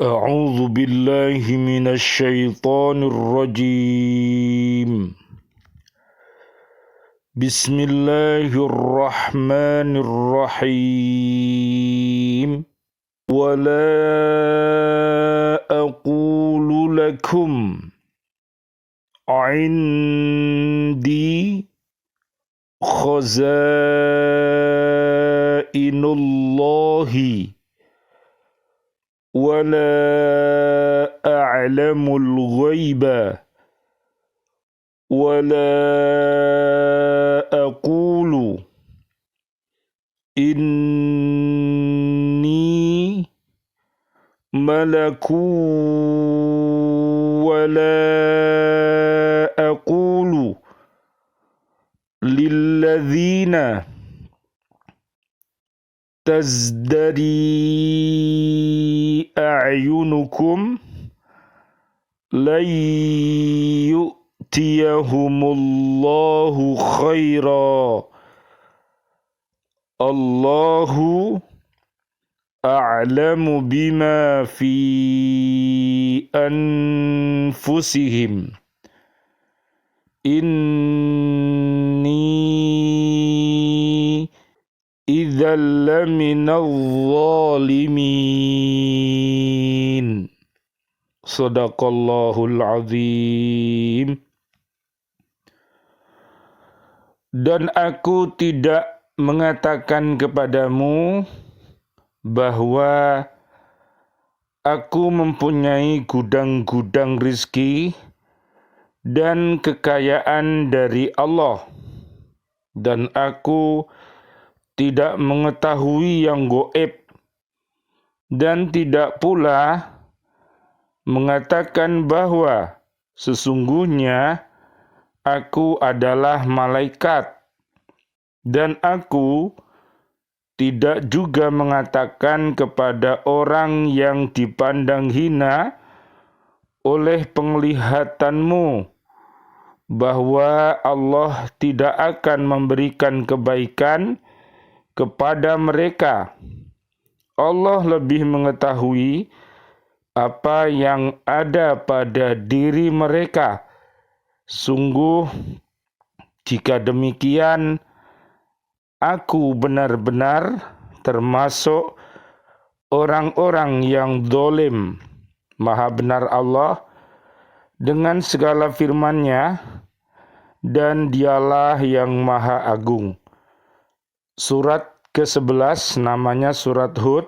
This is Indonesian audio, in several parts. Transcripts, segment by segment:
أعوذ بالله من الشيطان الرجيم. بسم الله الرحمن الرحيم. ولا أقول لكم عندي خزائن الله ولا أعلم الغيب ولا أقول إني ملك ولا أقول للذين تزدري أعينكم لن يؤتيهم الله خيرا الله أعلم بما في أنفسهم إني إذا لمن الظالمين. Sadaqallahul azim. Dan aku tidak mengatakan kepadamu bahwa aku mempunyai gudang-gudang rizki dan kekayaan dari Allah, dan aku tidak mengetahui yang gaib, dan tidak pula mengatakan bahwa sesungguhnya aku adalah malaikat, dan aku tidak juga mengatakan kepada orang yang dipandang hina oleh penglihatanmu bahwa Allah tidak akan memberikan kebaikan kepada mereka. Allah lebih mengetahui apa yang ada pada diri mereka. Sungguh, jika demikian, aku benar-benar termasuk orang-orang yang zalim. Maha benar Allah dengan segala firman-Nya, dan Dialah yang Maha Agung. Surat ke-11 namanya Surat Hud,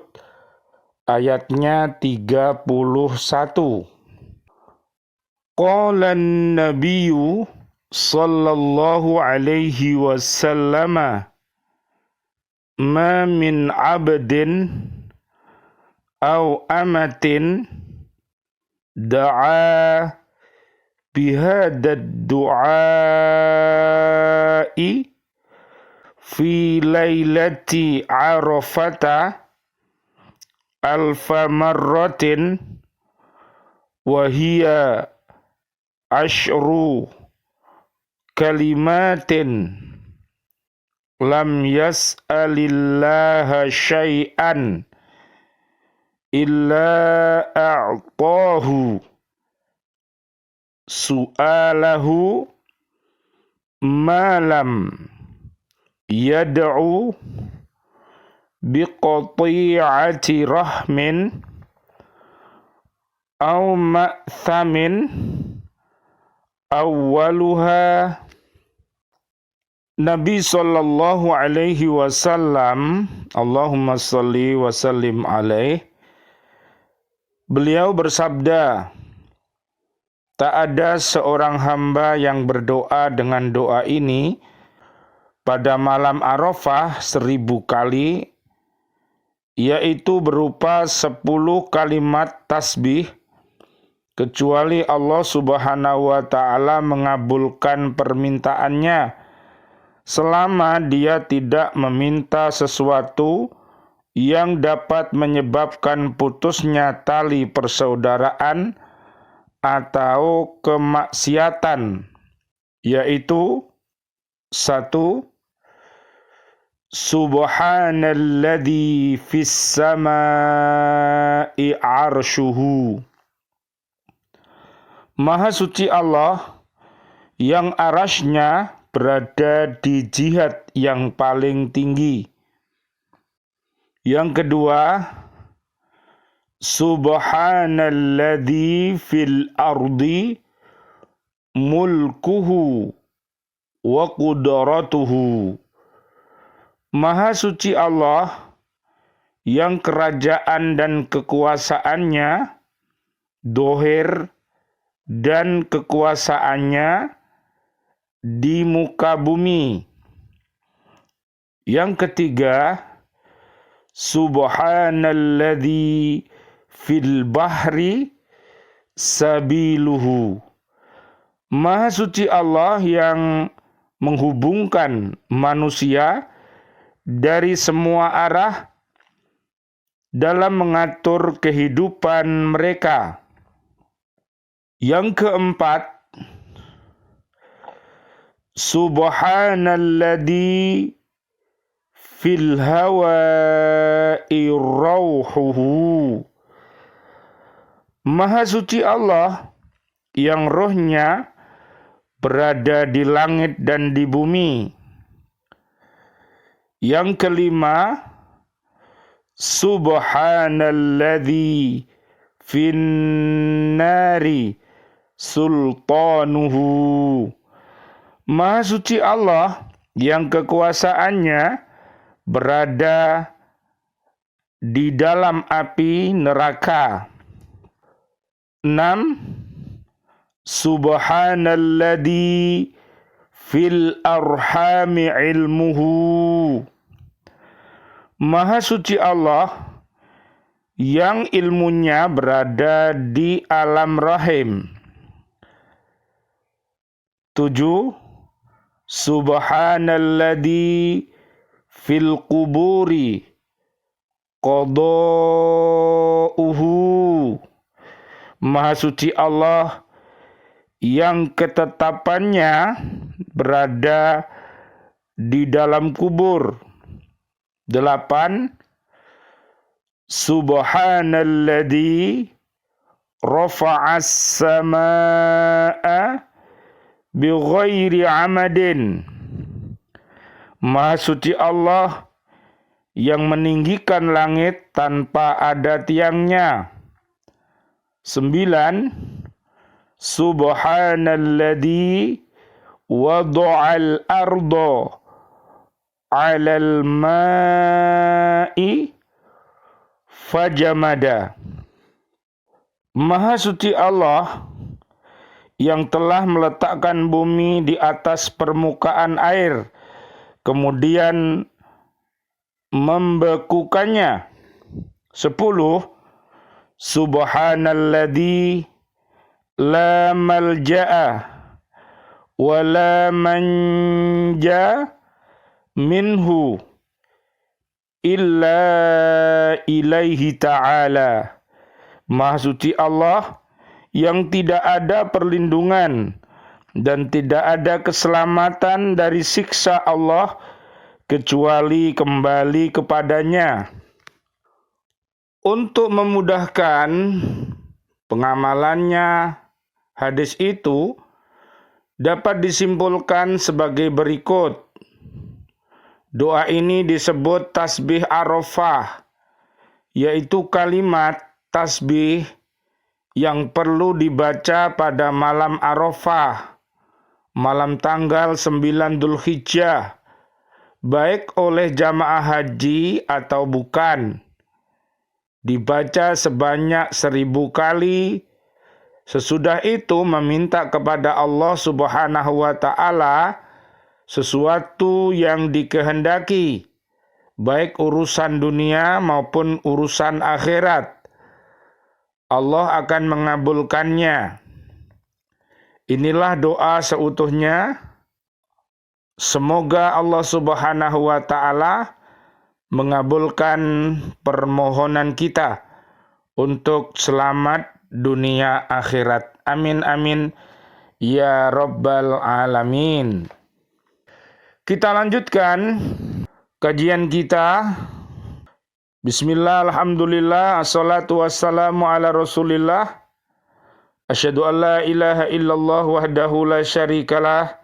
ayatnya 31. Qala an-nabiyyu sallallahu alaihi wasallam ma min abdin aw amatin da'a bihadha ad-du'a'i fi lailati arafata alfa marratin wa hiya ashru kalimatin lam yas'alillaha syai'an illa a'tahu su'alahu ma lam yad'u biqati'ati rahmin aw ma'thamin awwaluha. Nabi sallallahu alaihi wasallam, Allahumma salli wa sallim alaih, beliau bersabda, tak ada seorang hamba yang berdoa dengan doa ini pada malam Arafah 1000 kali, yaitu berupa 10 kalimat tasbih, kecuali Allah subhanahu wa ta'ala mengabulkan permintaannya selama dia tidak meminta sesuatu yang dapat menyebabkan putusnya tali persaudaraan atau kemaksiatan, yaitu 1. Subhanalladzi fis samai arshuhu. Maha suci Allah yang arasy-Nya berada di jihad yang paling tinggi. Yang kedua, Subhanalladzi fil ardi mulkuhu wa qudratuhu. Maha suci Allah yang kerajaan dan kekuasaannya dohir dan kekuasaannya di muka bumi. Yang ketiga, Subhanalladzi fil bahri sabiluhu. Maha suci Allah yang menghubungkan manusia dari semua arah dalam mengatur kehidupan mereka. Yang keempat, Subhanalladzi fil hawa'i rauhuhu. Maha suci Allah yang rohnya berada di langit dan di bumi. Yang kelima, Subhanalladzi fin nari sultanuhu. Maha suci Allah yang kekuasaannya berada di dalam api neraka. 6. Subhanalladzi fil arhami ilmuhu. Maha suci Allah yang ilmunya berada di alam rahim. 7. Subhanalladzi fil quburi qada'uhu. Maha suci Allah yang ketetapannya berada di dalam kubur. 8. Subhanalladzi rafa'as samaa'a bighairi amadin. Maha suci Allah yang meninggikan langit tanpa ada tiangnya. 9. Subhanalladzi wada'al arda 'alal ma'i fajamada. Maha suci Allah yang telah meletakkan bumi di atas permukaan air, kemudian membekukannya. 10. Subhanalladzi la malja'a wa la manja minhu illa ilaihi ta'ala. Maha suci Allah yang tidak ada perlindungan dan tidak ada keselamatan dari siksa Allah kecuali kembali kepadanya. Untuk memudahkan pengamalannya, hadis itu dapat disimpulkan sebagai berikut. Doa ini disebut tasbih Arafah, yaitu kalimat tasbih yang perlu dibaca pada malam Arafah, malam tanggal 9 Dzulhijjah, baik oleh jamaah haji atau bukan. Dibaca sebanyak 1000 kali. Sesudah itu meminta kepada Allah Subhanahu wa Ta'ala sesuatu yang dikehendaki, baik urusan dunia maupun urusan akhirat. Allah akan mengabulkannya. Inilah doa seutuhnya. Semoga Allah Subhanahu wa Ta'ala mengabulkan permohonan kita untuk selamat dunia akhirat. Amin amin ya rabbal alamin. Kita lanjutkan Kajian kita, Bismillah, Alhamdulillah, assalatu wassalamu ala Rasulillah. Asyhadu an la ilaha illallah wahdahu la syarikalah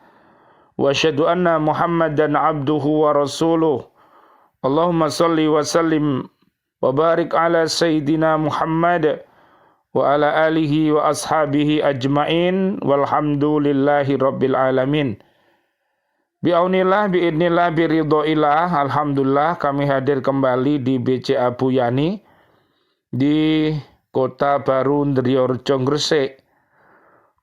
wa asyhadu anna Muhammadan abduhu wa rasuluh. Allahumma salli wa sallim wa barik ala Sayyidina Muhammad wa ala alihi wa ashabihi ajmain walhamdulillahi rabbil alamin. Bi'aunillah, bi'idnillah, biridhoillah, alhamdulillah kami hadir kembali di BCA Buyani di Kota Baru Ndriyorjo Gresik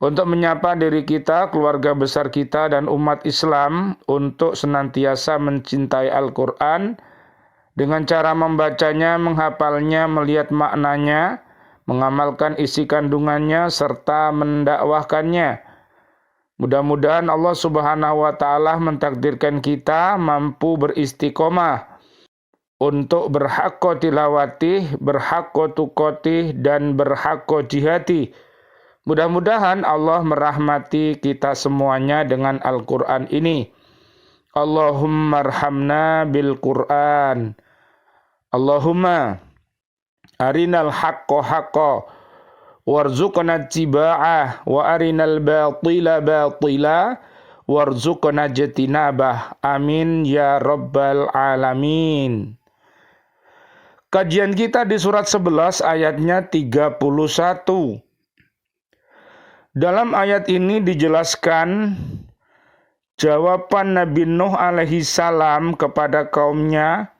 untuk menyapa diri kita, keluarga besar kita dan umat Islam untuk senantiasa mencintai Al-Quran dengan cara membacanya, menghafalnya, melihat maknanya, mengamalkan isi kandungannya serta mendakwahkannya. Mudah-mudahan Allah Subhanahu wa Ta'ala mentakdirkan kita mampu beristiqomah untuk berhaqqa tilawati, berhaqqa tuqati, dan berhaqqa jihati. Mudah-mudahan Allah merahmati kita semuanya dengan Al-Quran ini. Allahumma arhamna bil Quran. Allahumma arinal haqqo haqqo warzuqna tiba'ah wa arinal batila batila warzuqna jatinabah. Amin ya rabbal alamin. Kajian kita di surat 11 ayatnya 31. Dalam ayat ini dijelaskan jawaban Nabi Nuh alaihi salam kepada kaumnya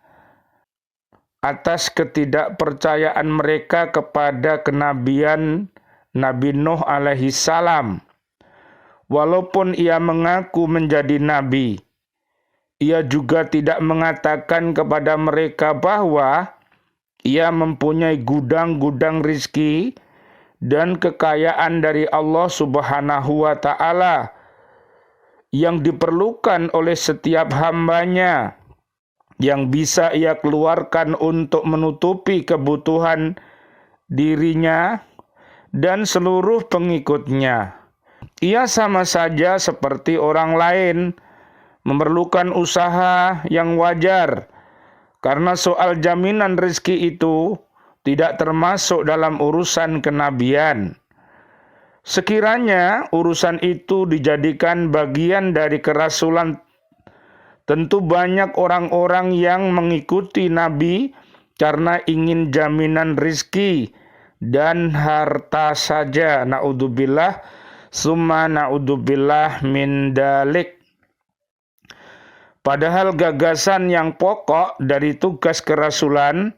atas ketidakpercayaan mereka kepada kenabian Nabi Nuh alaihi salam. Walaupun ia mengaku menjadi nabi, ia juga tidak mengatakan kepada mereka bahwa ia mempunyai gudang-gudang rizki dan kekayaan dari Allah Subhanahu wa Ta'ala yang diperlukan oleh setiap hambanya, yang bisa ia keluarkan untuk menutupi kebutuhan dirinya dan seluruh pengikutnya. Ia sama saja seperti orang lain, memerlukan usaha yang wajar, karena soal jaminan rezeki itu tidak termasuk dalam urusan kenabian. Sekiranya urusan itu dijadikan bagian dari kerasulan, tentu banyak orang-orang yang mengikuti Nabi karena ingin jaminan rizki dan harta saja. Na'udzubillah, summa na'udzubillah min dalik. Padahal gagasan yang pokok dari tugas kerasulan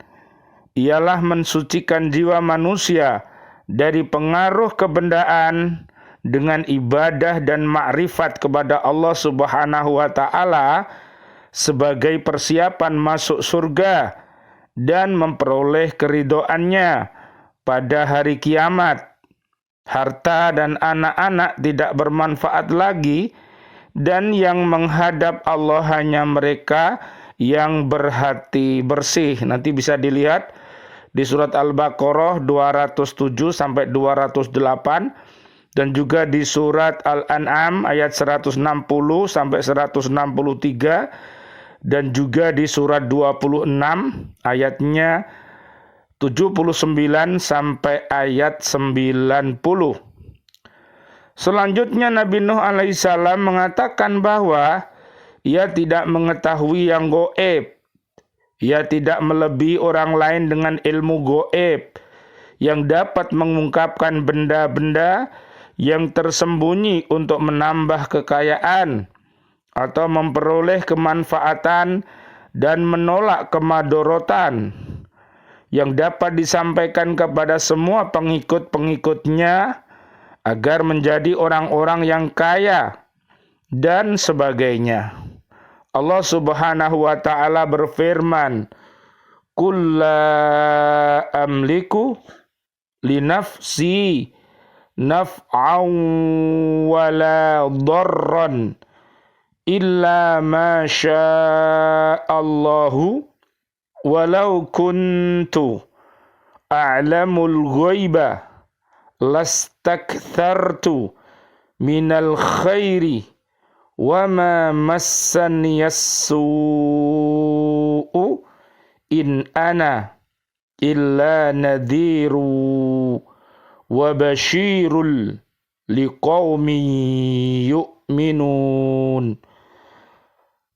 ialah mensucikan jiwa manusia dari pengaruh kebendaan dengan ibadah dan makrifat kepada Allah Subhanahu wa Ta'ala sebagai persiapan masuk surga dan memperoleh keridhoannya pada hari kiamat. Harta dan anak-anak tidak bermanfaat lagi, dan yang menghadap Allah hanya mereka yang berhati bersih. Nanti bisa dilihat di surat Al-Baqarah 207 sampai 208. Dan juga di surat Al-An'am ayat 160 sampai 163. Dan juga di surat 26 ayatnya 79 sampai ayat 90. Selanjutnya Nabi Nuh alaihissalam mengatakan bahwa ia tidak mengetahui yang gaib. Ia tidak melebihi orang lain dengan ilmu gaib yang dapat mengungkapkan benda-benda yang tersembunyi untuk menambah kekayaan atau memperoleh kemanfaatan dan menolak kemadorotan, yang dapat disampaikan kepada semua pengikut-pengikutnya agar menjadi orang-orang yang kaya dan sebagainya. Allah Subhanahu wa Ta'ala berfirman, "Qul la amliku li nafsi naf'an wala darran illa ma sya'allahu walau kuntu a'lamul ghaiba lastakthartu minal khairi wa ma massaniyas su'u in ana illa nadhiru wa basyirul liqaumin yu'minun.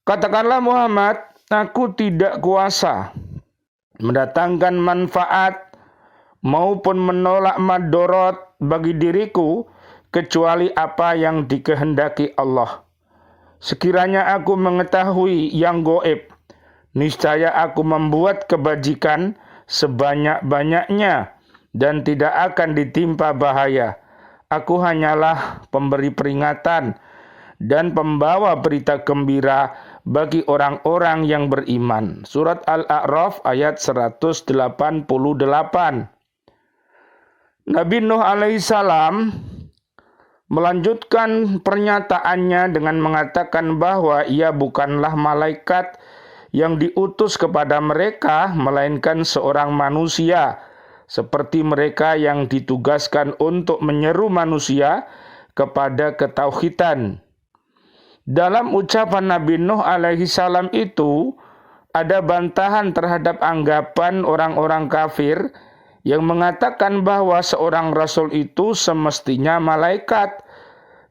Katakanlah Muhammad, aku tidak kuasa mendatangkan manfaat maupun menolak madorot bagi diriku kecuali apa yang dikehendaki Allah. Sekiranya aku mengetahui yang gaib, niscaya aku membuat kebajikan sebanyak-banyaknya dan tidak akan ditimpa bahaya. Aku hanyalah pemberi peringatan dan pembawa berita gembira bagi orang-orang yang beriman. Surat Al-A'raf ayat 188. Nabi Nuh alaihissalam melanjutkan pernyataannya dengan mengatakan bahwa ia bukanlah malaikat yang diutus kepada mereka, melainkan seorang manusia seperti mereka yang ditugaskan untuk menyeru manusia kepada ketauhidan. Dalam ucapan Nabi Nuh alaihissalam itu ada bantahan terhadap anggapan orang-orang kafir yang mengatakan bahwa seorang rasul itu semestinya malaikat,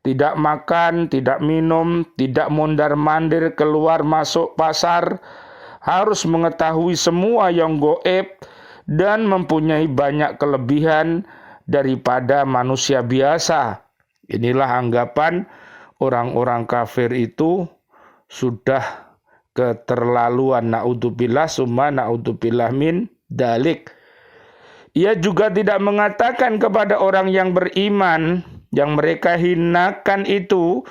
tidak makan, tidak minum, tidak mondar-mandir keluar masuk pasar, harus mengetahui semua yang gaib dan mempunyai banyak kelebihan daripada manusia biasa. Inilah anggapan orang-orang kafir itu sudah keterlaluan. Na'udzubillah summa na'udzubillah min dalik. Ia juga tidak mengatakan kepada orang yang beriman yang mereka hinakan itu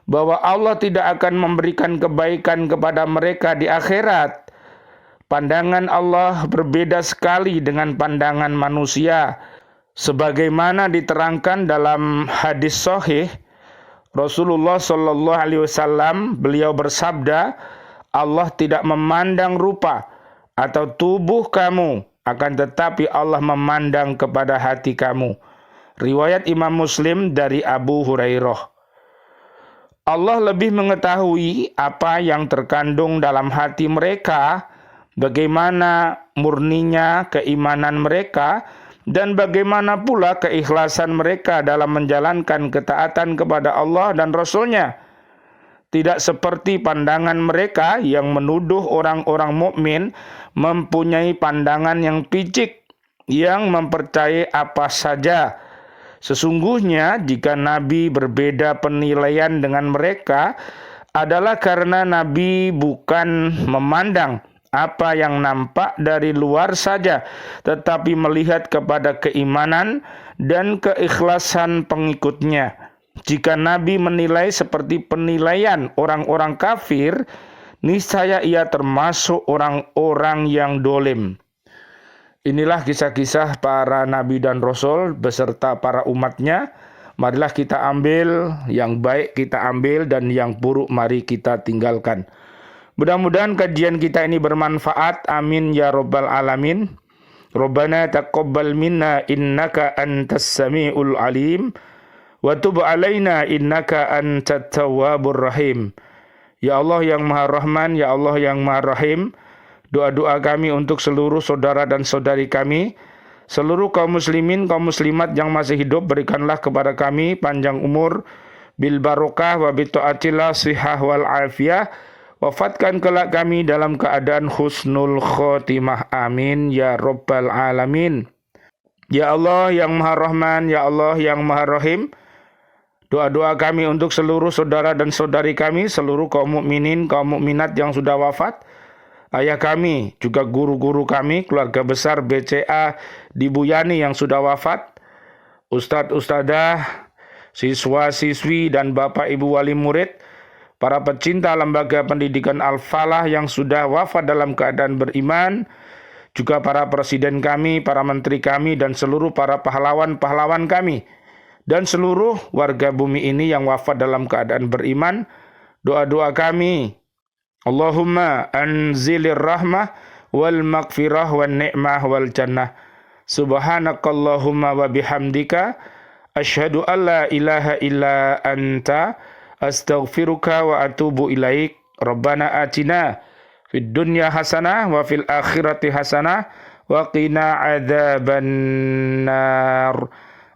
bahwa Allah tidak akan memberikan kebaikan kepada mereka di akhirat. Pandangan Allah berbeda sekali dengan pandangan manusia. Sebagaimana diterangkan dalam hadis sahih, Rasulullah Shallallahu Alaihi Wasallam beliau bersabda, Allah tidak memandang rupa atau tubuh kamu, akan tetapi Allah memandang kepada hati kamu. Riwayat Imam Muslim dari Abu Hurairah. Allah lebih mengetahui apa yang terkandung dalam hati mereka, bagaimana murninya keimanan mereka, dan bagaimana pula keikhlasan mereka dalam menjalankan ketaatan kepada Allah dan Rasul-Nya. Tidak seperti pandangan mereka yang menuduh orang-orang mukmin mempunyai pandangan yang picik, yang mempercayai apa saja. Sesungguhnya jika Nabi berbeda penilaian dengan mereka adalah karena Nabi bukan memandang apa yang nampak dari luar saja, tetapi melihat kepada keimanan dan keikhlasan pengikutnya. Jika Nabi menilai seperti penilaian orang-orang kafir, niscaya ia termasuk orang-orang yang dolim. Inilah kisah-kisah para nabi dan rasul beserta para umatnya. Marilah kita ambil yang baik, kita ambil, dan yang buruk mari kita tinggalkan. Mudah-mudahan kajian kita ini bermanfaat. Amin ya rabbal alamin. Rabbana taqabbal minna innaka antas samiul alim. Wa tub alaina innaka antat tawwabur rahim. Ya Allah yang Maha Rahman, ya Allah yang Maha Rahim, doa-doa kami untuk seluruh saudara dan saudari kami, seluruh kaum muslimin, kaum muslimat yang masih hidup, berikanlah kepada kami panjang umur, bil barokah wa bi taatillah sihah wal afiyah. Wafatkan kelak kami dalam keadaan husnul khotimah. Amin ya rabbal alamin. Ya Allah yang Maha Rahman, ya Allah yang Maha Rahim, doa-doa kami untuk seluruh saudara dan saudari kami, seluruh kaum mukminin, kaum mukminat yang sudah wafat, ayah kami, juga guru-guru kami, keluarga besar BCA di Buyani yang sudah wafat, ustadz, ustadzah, siswa-siswi dan bapak ibu wali murid, para pecinta lembaga pendidikan Al-Falah yang sudah wafat dalam keadaan beriman, juga para presiden kami, para menteri kami, dan seluruh para pahlawan-pahlawan kami, dan seluruh warga bumi ini yang wafat dalam keadaan beriman. Doa-doa kami, Allahumma anzilir rahmah wal maghfirah wal ni'mah wal jannah. Subhanakallahumma wa bihamdika asyhadu an la ilaha illa anta Astaghfiruka wa atubu ilaik. Rabbana atina fid dunya hasanah wa fil akhirati hasanah wa qina adzabannar.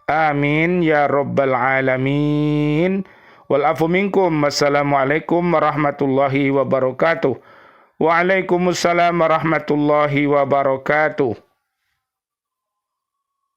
Amin ya rabbal alamin. Wal afu minkum. Wassalamualaikum warahmatullahi wabarakatuh. Waalaikumsalam warahmatullahi wabarakatuh.